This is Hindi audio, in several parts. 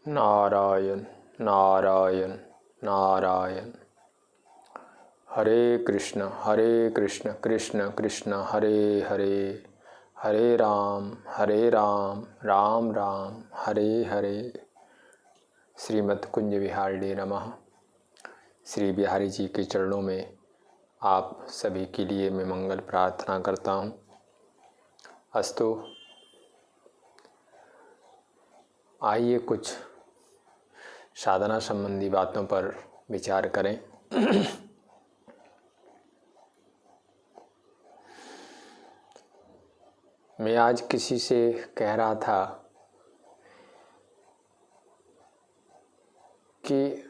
नारायण नारायण नारायण। हरे कृष्ण कृष्ण कृष्ण हरे हरे, हरे राम राम राम हरे हरे। श्रीमद् कुंज विहारिणे नमः। श्री बिहारी जी के चरणों में आप सभी के लिए मैं मंगल प्रार्थना करता हूँ। अस्तु, आइए कुछ साधना संबंधी बातों पर विचार करें। मैं आज किसी से कह रहा था कि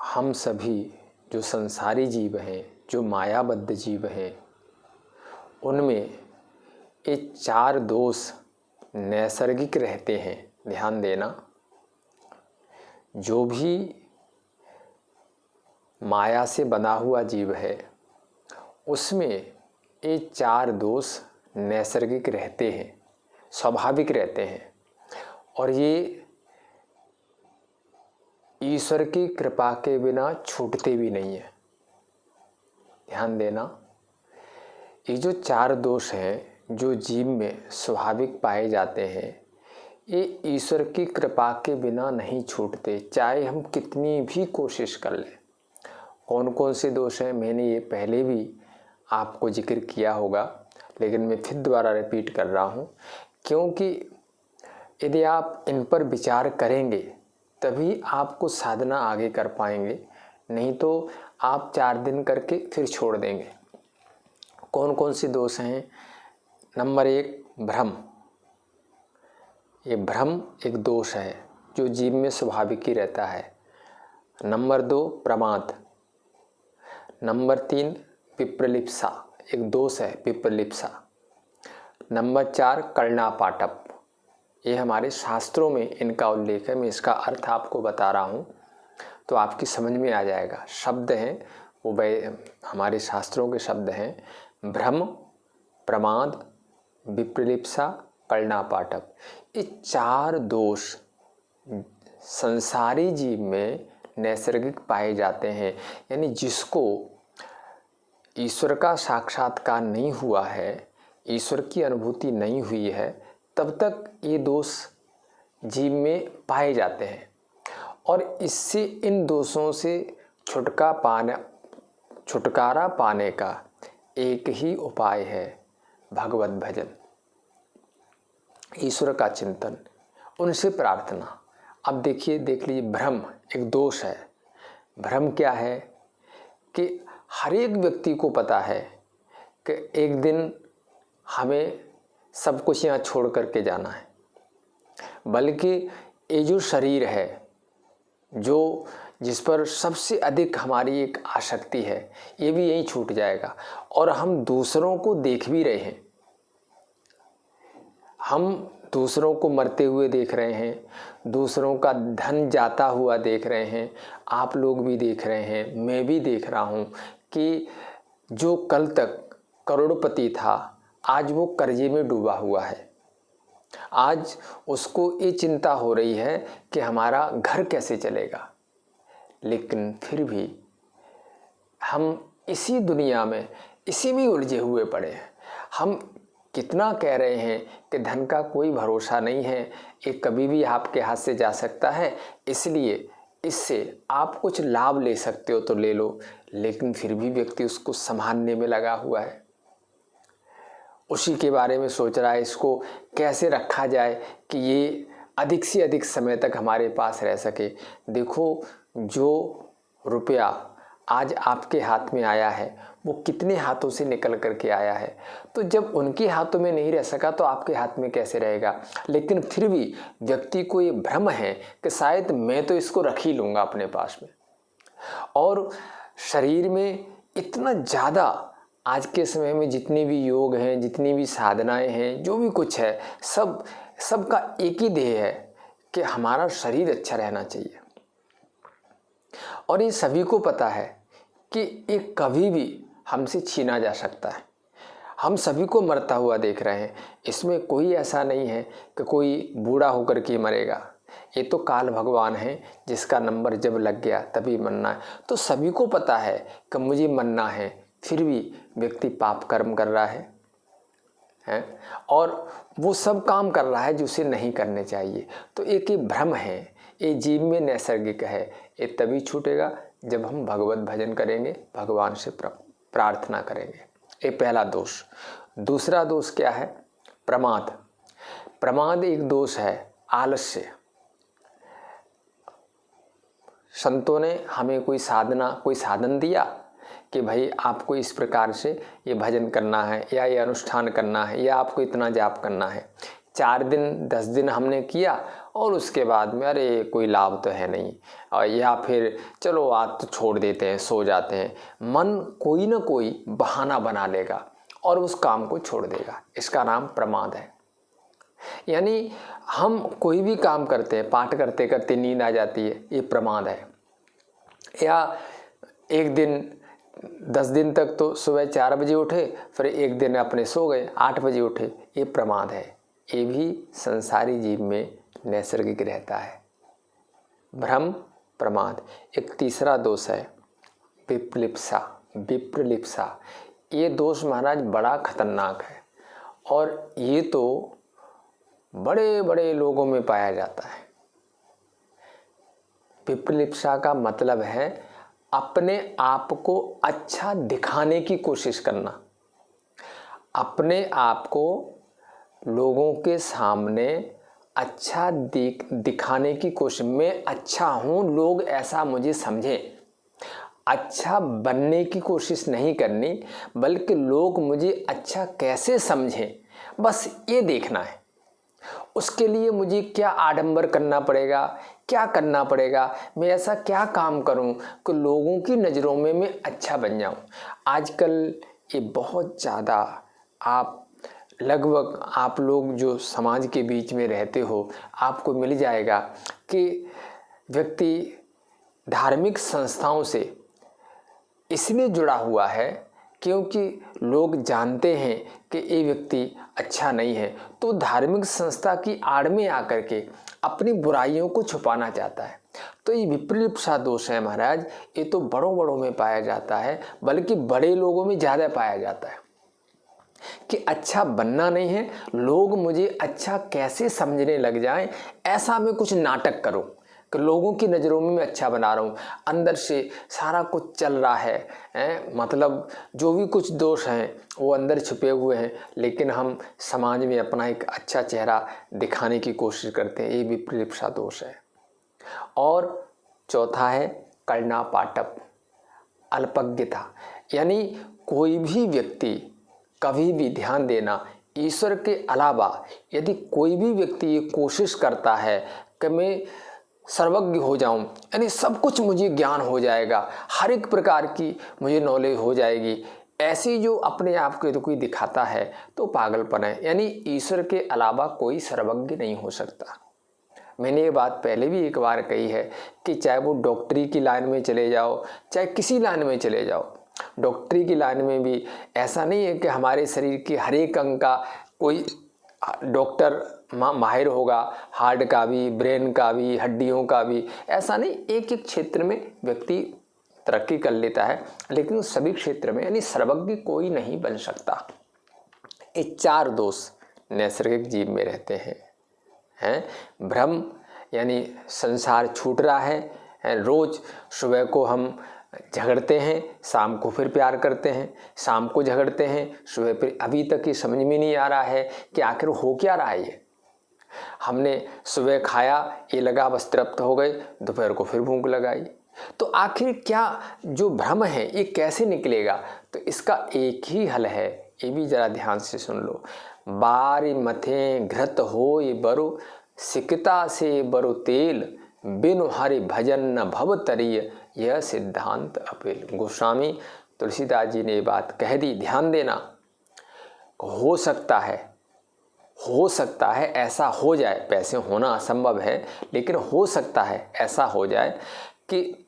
हम सभी जो संसारी जीव हैं, जो मायाबद्ध जीव हैं, उनमें ये 4 दोष नैसर्गिक रहते हैं। ध्यान देना, जो भी माया से बना हुआ जीव है उसमें ये 4 दोष नैसर्गिक रहते हैं, स्वाभाविक रहते हैं, और ये ईश्वर की कृपा के बिना छूटते भी नहीं है। ध्यान देना, ये जो 4 दोष हैं जो जीव में स्वाभाविक पाए जाते हैं, ये ईश्वर की कृपा के बिना नहीं छूटते, चाहे हम कितनी भी कोशिश कर लें। कौन कौन से दोष हैं मैंने ये पहले भी आपको जिक्र किया होगा, लेकिन मैं फिर दोबारा रिपीट कर रहा हूँ, क्योंकि यदि आप इन पर विचार करेंगे तभी आपको साधना आगे कर पाएंगे, नहीं तो आप 4 दिन करके फिर छोड़ देंगे। कौन कौन से दोष हैं? नंबर 1, भ्रम। ये भ्रम एक दोष है जो जीव में स्वाभाविक ही रहता है। नंबर 2, प्रमाद। नंबर 3, विप्रलिप्सा, एक दोष है विप्रलिप्सा। नंबर 4, कर्णापाटप। ये हमारे शास्त्रों में इनका उल्लेख है। मैं इसका अर्थ आपको बता रहा हूँ तो आपकी समझ में आ जाएगा। शब्द हैं वो हमारे शास्त्रों के शब्द हैं। भ्रम, प्रमाद, विप्रलिप्सा, कर्णापाटप। ये 4 दोष संसारी जीव में नैसर्गिक पाए जाते हैं। यानी जिसको ईश्वर का साक्षात्कार नहीं हुआ है, ईश्वर की अनुभूति नहीं हुई है, तब तक ये दोष जीव में पाए जाते हैं। और इससे, इन दोषों से छुटकारा पाने का एक ही उपाय है, भगवत भजन, ईश्वर का चिंतन, उनसे प्रार्थना। अब देख लीजिए, भ्रम एक दोष है। भ्रम क्या है कि हर एक व्यक्ति को पता है कि एक दिन हमें सब कुछ यहाँ छोड़ करके जाना है, बल्कि ये जो शरीर है, जो जिस पर सबसे अधिक हमारी एक आसक्ति है, ये भी यहीं छूट जाएगा। और हम दूसरों को देख भी रहे हैं, हम दूसरों को मरते हुए देख रहे हैं, दूसरों का धन जाता हुआ देख रहे हैं, आप लोग भी देख रहे हैं, मैं भी देख रहा हूँ कि जो कल तक करोड़पति था आज वो कर्जे में डूबा हुआ है। आज उसको ये चिंता हो रही है कि हमारा घर कैसे चलेगा। लेकिन फिर भी हम इसी दुनिया में इसी में उलझे हुए पड़े हैं। हम कितना कह रहे हैं कि धन का कोई भरोसा नहीं है, ये कभी भी आपके हाथ से जा सकता है, इसलिए इससे आप कुछ लाभ ले सकते हो तो ले लो। लेकिन फिर भी व्यक्ति उसको संभालने में लगा हुआ है, उसी के बारे में सोच रहा है, इसको कैसे रखा जाए कि ये अधिक से अधिक समय तक हमारे पास रह सके। देखो, जो रुपया आज आपके हाथ में आया है वो कितने हाथों से निकल करके आया है, तो जब उनके हाथों में नहीं रह सका तो आपके हाथ में कैसे रहेगा। लेकिन फिर भी व्यक्ति को ये भ्रम है कि शायद मैं तो इसको रख ही लूँगा अपने पास में। और शरीर में इतना ज़्यादा आज के समय में जितनी भी योग हैं, जितनी भी साधनाएं हैं, जो भी कुछ है, सबका एक ही ध्येय है कि हमारा शरीर अच्छा रहना चाहिए। और ये सभी को पता है कि ये कभी भी हमसे छीना जा सकता है। हम सभी को मरता हुआ देख रहे हैं, इसमें कोई ऐसा नहीं है कि कोई बूढ़ा होकर के मरेगा, ये तो काल भगवान है जिसका नंबर जब लग गया तभी मरना है। तो सभी को पता है कि मुझे मरना है, फिर भी व्यक्ति पाप कर्म कर रहा है और वो सब काम कर रहा है जो उसे नहीं करने चाहिए। तो एक ये भ्रम है, ये जीव में नैसर्गिक है। ये तभी छूटेगा जब हम भगवत भजन करेंगे, भगवान से प्रार्थना करेंगे। ये पहला दोष। दूसरा दोष क्या है? प्रमाद। प्रमाद एक दोष है, आलस्य। संतों ने हमें कोई साधन दिया कि भाई आपको इस प्रकार से ये भजन करना है या ये अनुष्ठान करना है या आपको इतना जाप करना है। 4 दिन 10 दिन हमने किया और उसके बाद में अरे कोई लाभ तो है नहीं, और या फिर चलो आज तो छोड़ देते हैं, सो जाते हैं। मन कोई ना कोई बहाना बना लेगा और उस काम को छोड़ देगा। इसका नाम प्रमाद है। यानी हम कोई भी काम करते हैं, पाठ करते करते नींद आ जाती है, ये प्रमाद है। या एक दिन 10 दिन तक तो सुबह 4 बजे उठे, फिर एक दिन अपने सो गए 8 बजे उठे, ये प्रमाद है। ये भी संसारी जीव में नैसर्गिक रहता है, भ्रम, प्रमाद। एक तीसरा दोष है विप्लिप्सा। विप्रलिप्सा, ये दोष महाराज बड़ा खतरनाक है और ये तो बड़े बड़े लोगों में पाया जाता है। विप्रलिप्सा का मतलब है अपने आप को अच्छा दिखाने की कोशिश करना, अपने आप को लोगों के सामने अच्छा दिखाने की कोशिश। मैं अच्छा हूँ, लोग ऐसा मुझे समझें। अच्छा बनने की कोशिश नहीं करनी, बल्कि लोग मुझे अच्छा कैसे समझें, बस ये देखना है। उसके लिए मुझे क्या आडंबर करना पड़ेगा, क्या करना पड़ेगा, मैं ऐसा क्या काम करूं कि लोगों की नज़रों में मैं अच्छा बन जाऊं। आजकल ये बहुत ज़्यादा, आप लगभग आप लोग जो समाज के बीच में रहते हो, आपको मिल जाएगा कि व्यक्ति धार्मिक संस्थाओं से इसलिए जुड़ा हुआ है क्योंकि लोग जानते हैं कि ये व्यक्ति अच्छा नहीं है, तो धार्मिक संस्था की आड़ में आकर के अपनी बुराइयों को छुपाना चाहता है। तो ये विप्रलिप्सा दोष है महाराज। ये तो बड़ों बड़ों में पाया जाता है, बल्कि बड़े लोगों में ज़्यादा पाया जाता है कि अच्छा बनना नहीं है, लोग मुझे अच्छा कैसे समझने लग जाएं, ऐसा मैं कुछ नाटक करूं कि लोगों की नज़रों में मैं अच्छा बना रहा हूँ। अंदर से सारा कुछ चल रहा है, मतलब जो भी कुछ दोष हैं वो अंदर छुपे हुए हैं, लेकिन हम समाज में अपना एक अच्छा चेहरा दिखाने की कोशिश करते हैं। ये विप्रलिप्सा दोष है। और चौथा है कर्ण पाटप, अल्पज्ञता। यानी कोई भी व्यक्ति कभी भी, ध्यान देना, ईश्वर के अलावा यदि कोई भी व्यक्ति ये कोशिश करता है कि मैं सर्वज्ञ हो जाऊं, यानी सब कुछ मुझे ज्ञान हो जाएगा, हर एक प्रकार की मुझे नॉलेज हो जाएगी, ऐसी जो अपने आप को यदि कोई दिखाता है तो पागलपन है। यानी ईश्वर के अलावा कोई सर्वज्ञ नहीं हो सकता। मैंने ये बात पहले भी एक बार कही है कि चाहे वो डॉक्टरी की लाइन में चले जाओ, चाहे किसी लाइन में चले जाओ, डॉक्टरी की लाइन में भी ऐसा नहीं है कि हमारे शरीर के हर एक अंग का कोई डॉक्टर माहिर होगा, हार्ट का भी, ब्रेन का भी, हड्डियों का भी, ऐसा नहीं। एक एक क्षेत्र में व्यक्ति तरक्की कर लेता है, लेकिन सभी क्षेत्र में यानी सर्वज्ञ कोई नहीं बन सकता। ये 4 दोष नैसर्गिक जीव में रहते हैं। भ्रम, यानी संसार छूट रहा है, रोज सुबह को हम झगड़ते हैं, शाम को फिर प्यार करते हैं, शाम को झगड़ते हैं, सुबह फिर। अभी तक ये समझ में नहीं आ रहा है कि आखिर हो क्या रहा है। ये हमने सुबह खाया, ये लगा बस तृप्त हो गए, दोपहर को फिर भूख लगाई। तो आखिर क्या जो भ्रम है ये कैसे निकलेगा? तो इसका एक ही हल है, ये भी जरा ध्यान से सुन लो। बारी मथे घृत हो ये बरु, सिकता से बरु तेल, बिनु हरि भजन न भव तरिय, यह सिद्धांत अपेल। गोस्वामी तुलसीदास जी ने ये बात कह दी, ध्यान देना। हो सकता है ऐसा हो जाए, वैसे होना असंभव है, लेकिन हो सकता है ऐसा हो जाए कि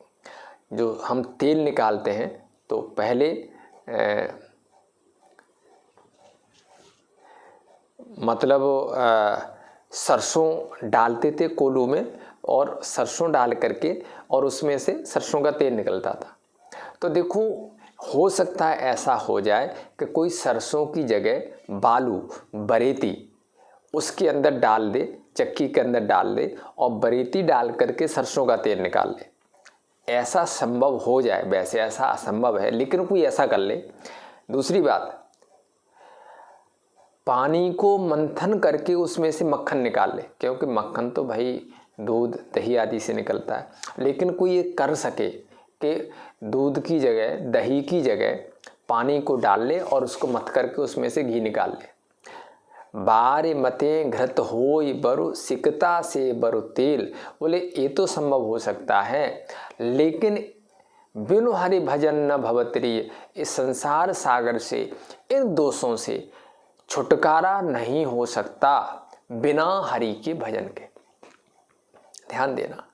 जो हम तेल निकालते हैं तो पहले मतलब सरसों डालते थे कोलू में, और सरसों डाल करके और उसमें से सरसों का तेल निकलता था। तो देखो, हो सकता है ऐसा हो जाए कि कोई सरसों की जगह बालू, बरेती उसके अंदर डाल दे, चक्की के अंदर डाल दे और बरेती डाल करके सरसों का तेल निकाल ले। ऐसा संभव हो जाए, वैसे ऐसा असंभव है, लेकिन कोई ऐसा कर ले। दूसरी बात, पानी को मंथन करके उसमें से मक्खन निकाल ले, क्योंकि मक्खन तो भाई दूध दही आदि से निकलता है। लेकिन कोई ये कर सके कि दूध की जगह, दही की जगह पानी को डाल ले और उसको मथ करके उसमें से घी निकाल ले। बारे मते घृत होई बरु सिकता से बरु तेल, बोले ये तो संभव हो सकता है, लेकिन बिनु हरि भजन न भवत्री, इस संसार सागर से, इन दोषों से छुटकारा नहीं हो सकता बिना हरि के भजन के। ध्यान देना,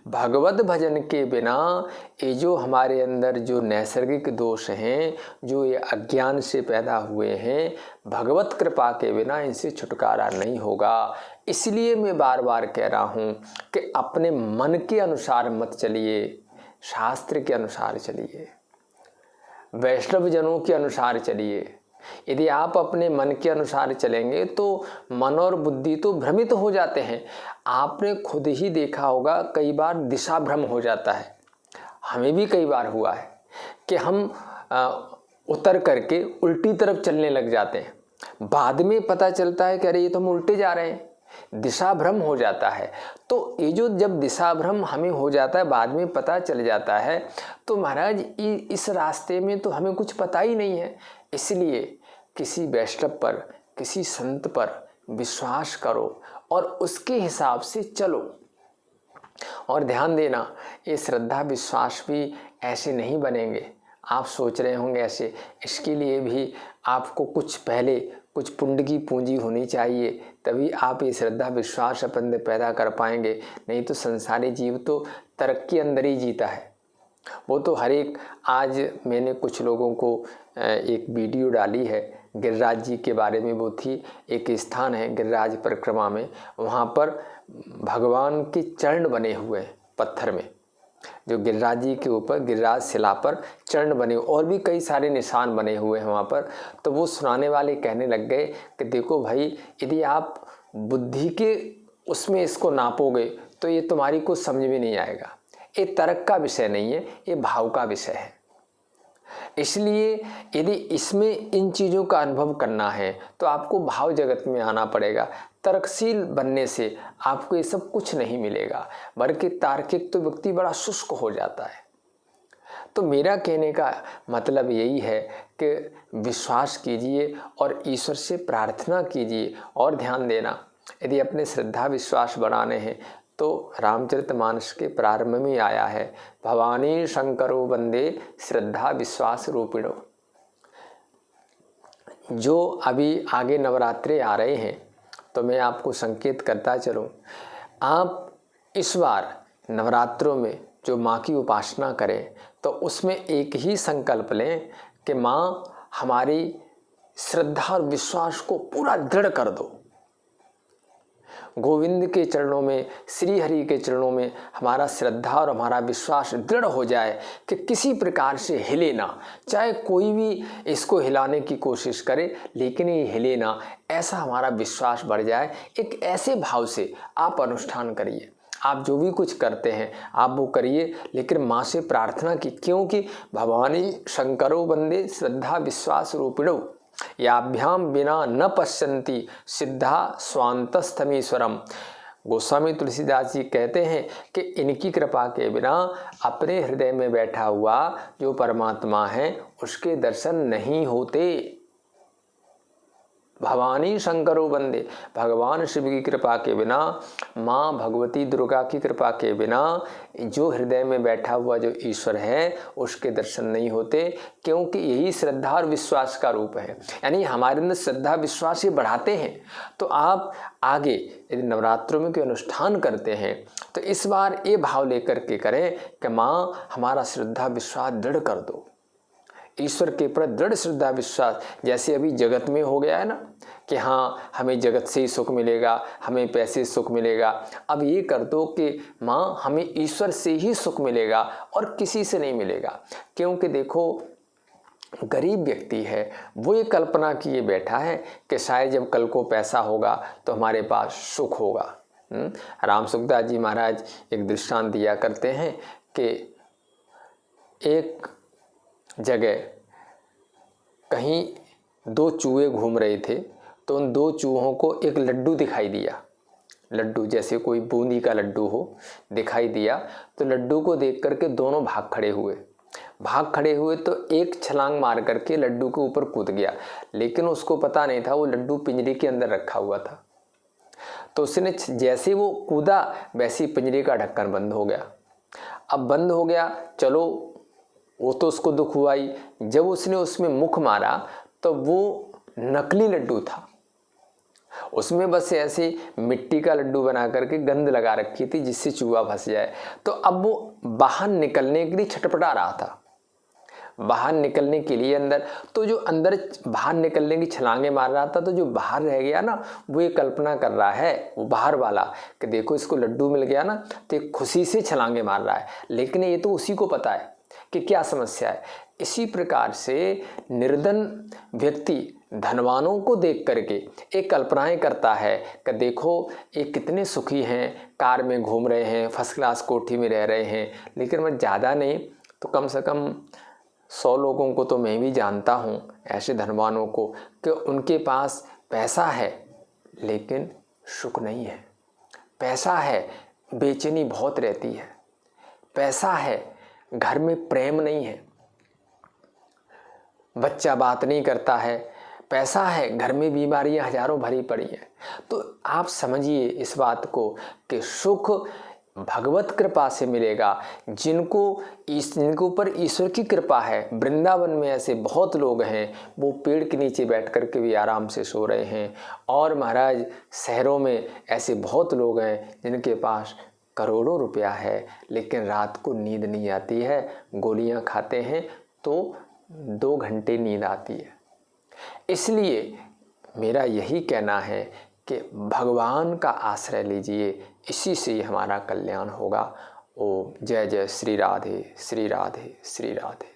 भगवत भजन के बिना ये जो हमारे अंदर जो नैसर्गिक दोष हैं, जो ये अज्ञान से पैदा हुए हैं, भगवत कृपा के बिना इनसे छुटकारा नहीं होगा। इसलिए मैं बार बार कह रहा हूँ कि अपने मन के अनुसार मत चलिए, शास्त्र के अनुसार चलिए, वैष्णव जनों के अनुसार चलिए। यदि आप अपने मन के अनुसार चलेंगे तो मन और बुद्धि तो भ्रमित हो जाते हैं। आपने खुद ही देखा होगा, कई बार दिशा भ्रम हो जाता है। हमें भी कई बार हुआ है कि हम उतर करके उल्टी तरफ चलने लग जाते हैं, बाद में पता चलता है कि अरे ये तो हम उल्टे जा रहे हैं, दिशा भ्रम हो जाता है। तो ये जो जब दिशा भ्रम हमें हो जाता है, बाद में पता चल जाता है, तो महाराज इस रास्ते में तो हमें कुछ पता ही नहीं है। इसलिए किसी वैष्णव पर, किसी संत पर विश्वास करो और उसके हिसाब से चलो। और ध्यान देना, ये श्रद्धा विश्वास भी ऐसे नहीं बनेंगे। आप सोच रहे होंगे ऐसे, इसके लिए भी आपको कुछ पहले कुछ पुण्य की पूंजी होनी चाहिए, तभी आप ये श्रद्धा विश्वास अपन में पैदा कर पाएंगे। नहीं तो संसारी जीव तो तर्क के अंदर ही जीता है। वो तो हर एक, आज मैंने कुछ लोगों को एक वीडियो डाली है गिरिराज जी के बारे में। वो थी, एक स्थान है गिरिराज परिक्रमा में, वहाँ पर भगवान के चरण बने हुए हैं पत्थर में, जो गिरिराज जी के ऊपर गिरिराज शिला पर चरण बने, और भी कई सारे निशान बने हुए हैं वहाँ पर। तो वो सुनाने वाले कहने लग गए कि देखो भाई, यदि आप बुद्धि के उसमें इसको नापोगे तो ये तुम्हारी कुछ समझ में नहीं आएगा। ये तर्क का विषय नहीं है, ये भाव का विषय है। इसलिए यदि इसमें इन चीज़ों का अनुभव करना है तो आपको भाव जगत में आना पड़ेगा। तर्कशील बनने से आपको ये सब कुछ नहीं मिलेगा, बल्कि तार्किक तो व्यक्ति बड़ा शुष्क हो जाता है। तो मेरा कहने का मतलब यही है कि विश्वास कीजिए और ईश्वर से प्रार्थना कीजिए। और ध्यान देना, यदि अपने श्रद्धा विश्वास बढ़ाने हैं तो रामचरितमानस के प्रारंभ में आया है, भवानी शंकरो वंदे श्रद्धा विश्वास रूपिणो। जो अभी आगे नवरात्रे आ रहे हैं तो मैं आपको संकेत करता चलूँ, आप इस बार नवरात्रों में जो माँ की उपासना करें तो उसमें एक ही संकल्प लें कि माँ हमारी श्रद्धा और विश्वास को पूरा दृढ़ कर दो। गोविंद के चरणों में, श्री हरि के चरणों में हमारा श्रद्धा और हमारा विश्वास दृढ़ हो जाए कि किसी प्रकार से हिले ना, चाहे कोई भी इसको हिलाने की कोशिश करे लेकिन ये हिले ना, ऐसा हमारा विश्वास बढ़ जाए। एक ऐसे भाव से आप अनुष्ठान करिए। आप जो भी कुछ करते हैं आप वो करिए, लेकिन माँ से प्रार्थना की, क्योंकि भवानी शंकरो वंदे श्रद्धा विश्वास रूपिणो याभ्याम बिना न पश्यन्ति सिद्धा स्वांतस्थमीश्वरम। गोस्वामी तुलसीदास जी कहते हैं कि इनकी कृपा के बिना अपने हृदय में बैठा हुआ जो परमात्मा है उसके दर्शन नहीं होते। भवानी शंकरो वंदे, भगवान शिव की कृपा के बिना, माँ भगवती दुर्गा की कृपा के बिना जो हृदय में बैठा हुआ जो ईश्वर है उसके दर्शन नहीं होते, क्योंकि यही श्रद्धा और विश्वास का रूप है। यानी हमारे अंदर श्रद्धा विश्वास ये बढ़ाते हैं। तो आप आगे यदि नवरात्रों में कोई अनुष्ठान करते हैं तो इस बार ये भाव लेकर के करें कि माँ हमारा श्रद्धा विश्वास दृढ़ कर दो। ईश्वर के प्रति दृढ़ श्रद्धा विश्वास, जैसे अभी जगत में हो गया है ना कि हाँ हमें जगत से ही सुख मिलेगा, हमें पैसे सुख मिलेगा। अब ये कर दो कि माँ हमें ईश्वर से ही सुख मिलेगा और किसी से नहीं मिलेगा। क्योंकि देखो गरीब व्यक्ति है, वो ये कल्पना किए बैठा है कि शायद जब कल को पैसा होगा तो हमारे पास सुख होगा। राम सुखदास जी महाराज एक दृष्टांत दिया करते हैं कि एक जगह कहीं दो चूहे घूम रहे थे, तो उन दो चूहों को एक लड्डू दिखाई दिया। लड्डू जैसे कोई बूंदी का लड्डू हो दिखाई दिया, तो लड्डू को देख करके दोनों भाग खड़े हुए तो एक छलांग मार करके लड्डू के ऊपर कूद गया, लेकिन उसको पता नहीं था वो लड्डू पिंजरे के अंदर रखा हुआ था। तो उसने जैसे वो कूदा वैसे ही पिंजरे का ढक्कन बंद हो गया। अब बंद हो गया, चलो वो तो उसको दुख हुआ ही। जब उसने उसमें मुख मारा तो वो नकली लड्डू था, उसमें बस ऐसे मिट्टी का लड्डू बना करके गंध लगा रखी थी जिससे चूहा फंस जाए। तो अब वो बाहर निकलने के लिए छटपटा रहा था, बाहर निकलने के लिए अंदर, तो जो अंदर बाहर निकलने की छलांगे मार रहा था, तो जो बाहर रह गया ना वो ये कल्पना कर रहा है, वो बाहर वाला, कि देखो इसको लड्डू मिल गया ना तो ये खुशी से छलांगे मार रहा है, लेकिन ये तो उसी को पता है कि क्या समस्या है। इसी प्रकार से निर्धन व्यक्ति धनवानों को देख करके एक कल्पनाएं करता है कि देखो ये कितने सुखी हैं, कार में घूम रहे हैं, फर्स्ट क्लास कोठी में रह रहे हैं, लेकिन मैं ज़्यादा नहीं तो कम से कम 100 लोगों को तो मैं भी जानता हूँ ऐसे धनवानों को कि उनके पास पैसा है लेकिन सुख नहीं है। पैसा है, बेचैनी बहुत रहती है। पैसा है, घर में प्रेम नहीं है, बच्चा बात नहीं करता है। पैसा है, घर में बीमारियां हजारों भरी पड़ी हैं। तो आप समझिए इस बात को कि सुख भगवत कृपा से मिलेगा, जिनके ऊपर ईश्वर की कृपा है। वृंदावन में ऐसे बहुत लोग हैं, वो पेड़ के नीचे बैठ कर के भी आराम से सो रहे हैं। और महाराज शहरों में ऐसे बहुत लोग हैं जिनके पास करोड़ों रुपया है लेकिन रात को नींद नहीं आती है, गोलियां खाते हैं तो 2 घंटे नींद आती है। इसलिए मेरा यही कहना है कि भगवान का आश्रय लीजिए, इसी से ही हमारा कल्याण होगा। ओम जय जय श्री राधे श्री राधे श्री राधे।